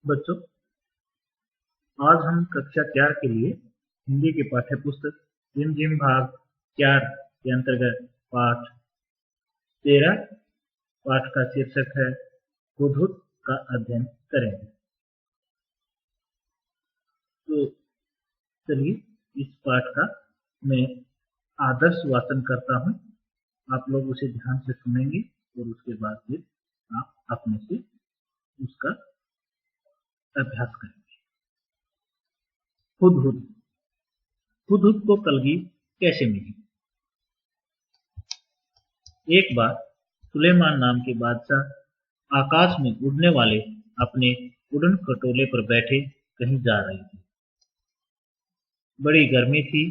बच्चों, आज हम कक्षा 4 के लिए हिंदी की पाठ्य पुस्तक रिमझिम भाग 4 के अंतर्गत पाठ 13 पाठ का शीर्षक है हुदहुद का अध्ययन करेंगे। तो चलिए इस पाठ का मैं आदर्श वाचन करता हूँ। आप लोग उसे ध्यान से सुनेंगे और उसके बाद फिर आप अपने से उसका अभ्यास करेंगे। हुदहुद। हुदहुद को कलगी कैसे मिली? एक बार सुलेमान नाम के बादशाह आकाश में उड़ने वाले अपने उड़न खटोले पर बैठे कहीं जा रहे थे। बड़ी गर्मी थी,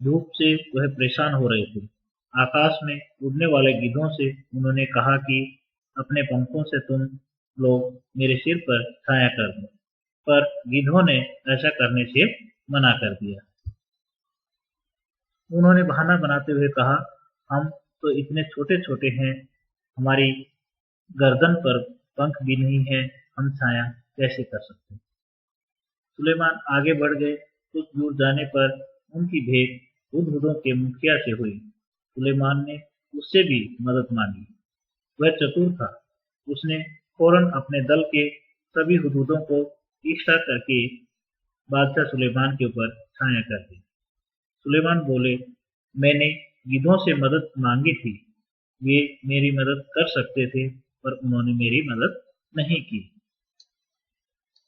धूप से वह परेशान हो रहे थे। आकाश में उड़ने वाले गिद्धों से उन्होंने कहा कि अपने पंखों से तुम लोग मेरे सिर पर छाया कर दो, पर गिद्धों ने ऐसा करने से मना कर दिया। उन्होंने बहाना बनाते हुए कहा, हम तो इतने छोटे छोटे हैं, हमारी गर्दन पर पंख भी नहीं है, हम छाया कैसे कर सकते। सुलेमान आगे बढ़ गए। कुछ दूर जाने पर उनकी भेंट हुदहुदों के मुखिया से हुई। सुलेमान ने उससे भी मदद मांगी। वह चतुर था। उसने फौरन अपने दल के सभी हुदहुदों को इकट्ठा करके बादशाह सुलेमान के ऊपर छाया कर दी। सुलेमान बोले, मैंने गिद्धों से मदद मांगी थी, वे मेरी मदद कर सकते थे, पर उन्होंने मेरी मदद नहीं की।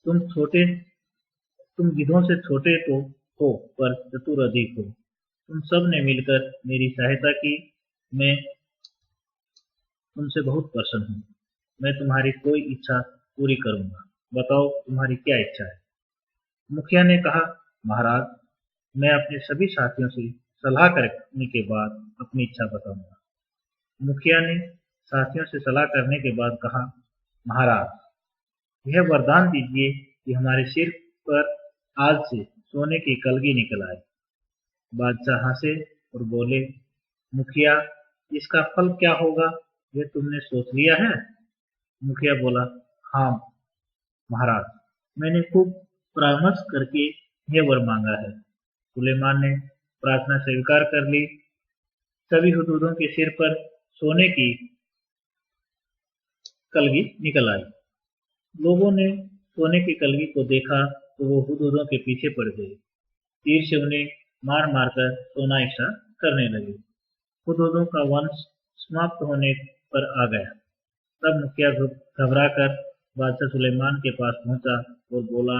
तुम गिद्धों से छोटे तो हो, पर चतुर अधिक हो। तुम सब ने मिलकर मेरी सहायता की। मैं तुमसे बहुत प्रसन्न हूँ। मैं तुम्हारी कोई इच्छा पूरी करूंगा। बताओ तुम्हारी क्या इच्छा है? मुखिया ने कहा, महाराज, मैं अपने सभी साथियों से सलाह करने के बाद अपनी इच्छा बताऊंगा। मुखिया ने साथियों से सलाह करने के बाद कहा, महाराज, यह वरदान दीजिए कि हमारे सिर पर आज से सोने की कलगी निकल आए। बादशाह हंसे और बोले, मुखिया, इसका फल क्या होगा, यह तुमने सोच लिया है? मुखिया बोला, हाँ महाराज, मैंने खूब परामर्श करके यह वर मांगा है। सुलेमान ने प्रार्थना स्वीकार कर ली। सभी हुदहुदों के सिर पर सोने की कलगी निकल आई। लोगों ने सोने की कलगी को देखा तो वो हुदहुदों के पीछे पड़ गए। तीर से उन्हें मार मार कर सोना इकट्ठा करने लगे। हुदहुदों का वंश समाप्त होने पर आ गया। तब मुखिया घबराकर बादशाह सुलेमान के पास पहुंचा और बोला,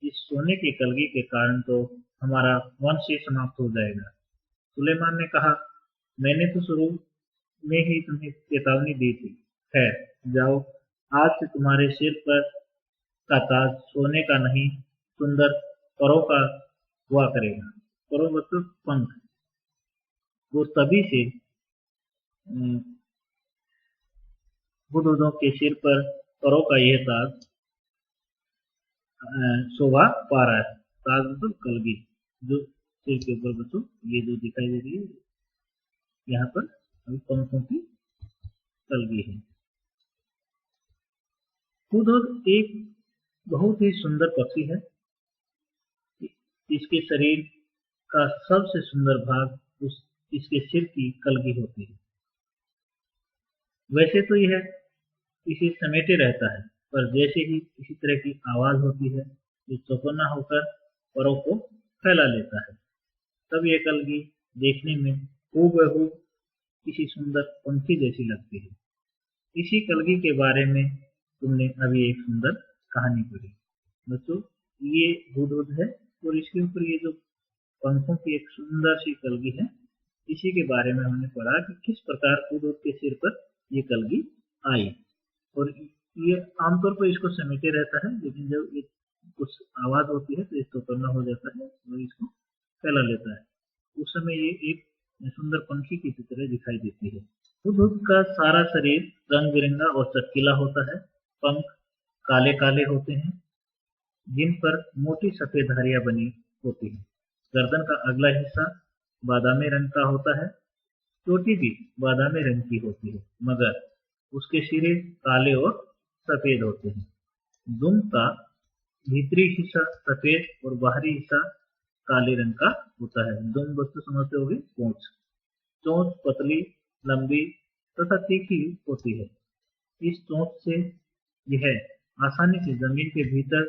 इस सोने की कलगी के कारण तो हमारा वंश ही समाप्त हो जाएगा। सुलेमान ने कहा, मैंने तो शुरू में ही तुम्हें चेतावनी दी थी। खैर, जाओ, आज से तुम्हारे सिर पर का ताज सोने का नहीं, सुंदर परों का हुआ करेगा। परों मतलब पंख। वो तभी से हुदहुदों के सिर पर परों का यह ताज शोभा पा रहा है। ताज मतलब कलगी, जो सिर के ऊपर बच्चों ये जो दिखाई दे रही है, यहाँ पर अभी पंखों की कलगी है। हुदहुद एक बहुत ही सुंदर पक्षी है। इसके शरीर का सबसे सुंदर भाग इसके सिर की कलगी होती है। वैसे तो यह इसे समेटे रहता है, पर जैसे ही किसी तरह की आवाज होती है, ये चौकन्ना होकर परों को फैला लेता है। तब यह कलगी देखने में हूबहू किसी सुंदर पंछी जैसी लगती है। इसी कलगी के बारे में तुमने अभी एक सुंदर कहानी पढ़ी। बच्चों, ये हुदहुद है और इसके ऊपर ये जो पंखों की एक सुंदर सी कलगी है, इसी के बारे में हमने पढ़ा कि किस प्रकार हुदहुद के सिर पर ये कलगी आई। और ये आमतौर पर इसको समेटे रहता है, लेकिन जब एक कुछ आवाज होती है तो इसको करना हो जाता है और इसको फैला लेता है। उस समय ये एक सुंदर पंखी की तरह दिखाई देती है। हुदहुद का सारा शरीर रंग बिरंगा और चटकीला होता है। पंख काले काले होते हैं, जिन पर मोटी सफेद धारियां बनी होती हैं। गर्दन का अगला हिस्सा बादामी रंग का होता है। चोटी भी बादामी रंग की होती है, मगर उसके सिरे काले और सफेद होते हैं। दुम का भीतरी हिस्सा सफेद और बाहरी हिस्सा काले रंग का होता है। दोनों वस्तु समझते होगी। चोंच चोंच पतली, लंबी तथा तीखी होती है। इस चोंच से यह आसानी से जमीन के भीतर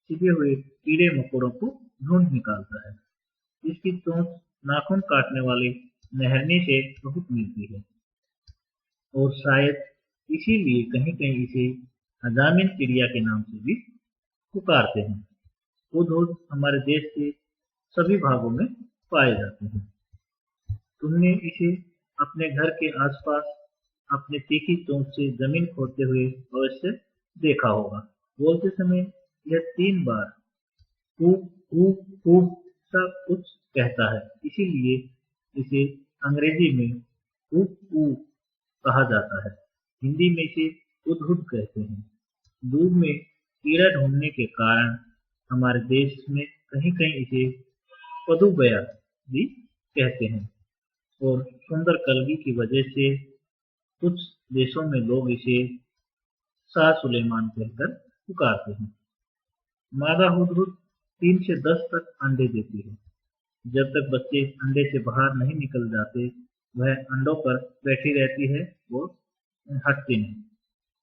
छिपे हुए कीड़े मकोड़ों को ढूंढ निकालता है। इसकी चोंच नाखून काटने वाली मेहरनी से बहुत मिलती है और शायद इसीलिए कहीं कहीं इसे अजामिन चिड़िया के नाम से भी पुकारते हैं। हुदहुद हमारे देश के सभी भागों में पाए जाते हैं। तुमने इसे अपने घर के आसपास अपने तीखी चोंच से जमीन खोदते हुए अवश्य देखा होगा। बोलते समय यह 3 बार कूक कूक कूक सा कुछ कहता है, इसीलिए इसे अंग्रेजी में कूक कूक कहा जाता है। हिंदी में इसे हुदहुद कहते हैं। दूध में कीड़ा ढूंढने के कारण हमारे देश में कहीं कहीं इसे पदुबया भी कहते हैं और सुंदर कलगी की वजह से कुछ देशों में लोग इसे शाह सुलेमान कहकर पुकारते हैं। मादा हुदहुद 3 से 10 तक अंडे देती है। जब तक बच्चे अंडे से बाहर नहीं निकल जाते, वह अंडों पर बैठी रहती है और हटती नहीं।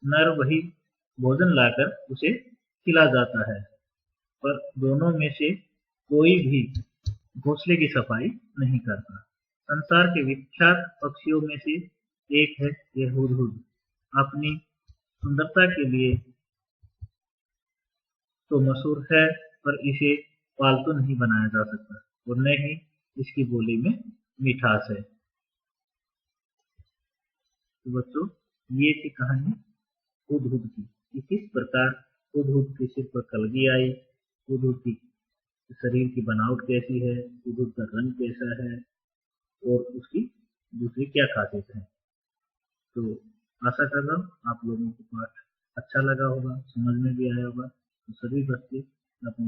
नर वही भोजन लाकर उसे खिला जाता है, पर दोनों में से कोई भी घोंसले की सफाई नहीं करता। संसार के विख्यात पक्षियों में से एक है यह हुदहुद। अपनी सुंदरता के लिए तो मशहूर है, पर इसे पालतू नहीं बनाया जा सकता और न ही इसकी बोली में मिठास है। तो बच्चों, ये थी कहानी हुदहुद की कि किस प्रकार हुदहुद के सिर पर कलगी आई, हुदहुद की शरीर की बनावट कैसी है, हुदहुद का रंग कैसा है और उसकी दूसरी क्या खासियत है। तो आशा कर रहा हूँ आप लोगों को पाठ अच्छा लगा होगा, समझ में भी आया होगा। तो सभी बच्चे अपने